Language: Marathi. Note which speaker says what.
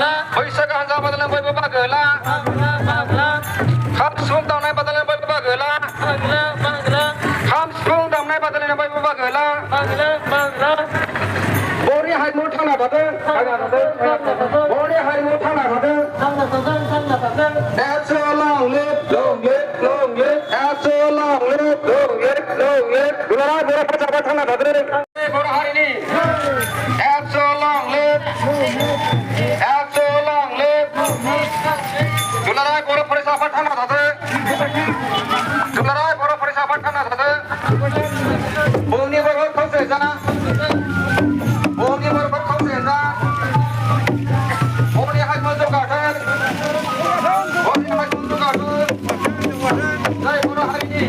Speaker 1: बैसागो हानजा बादायलायनाय बयबो बाहागो ला खाम सिफुं दामनाय बादायलायनाय बयबो बाहागो ला खाम सिफुं दामनाय बादायलायनाय बयबो बाहागो ला बर'नि हारिमु थांना थाथों बर'नि हारिमु थांना थाथों As so long live as so long live दुलाराय बर' फरायसाफोरा थांना थाथों बर' हारिनि As so long live दुलाराय बर' फरायसाफोरा थांना थाथों दुलाराय बर' फरायसाफोरा थांना थाथों बुहुमनि बयबो खौसे जा बुहुमनि बयबो खौसे जा बर'नि हारिमु जौगाथों बर'नि हारिमु जौगाथों जाय बर' हारिनि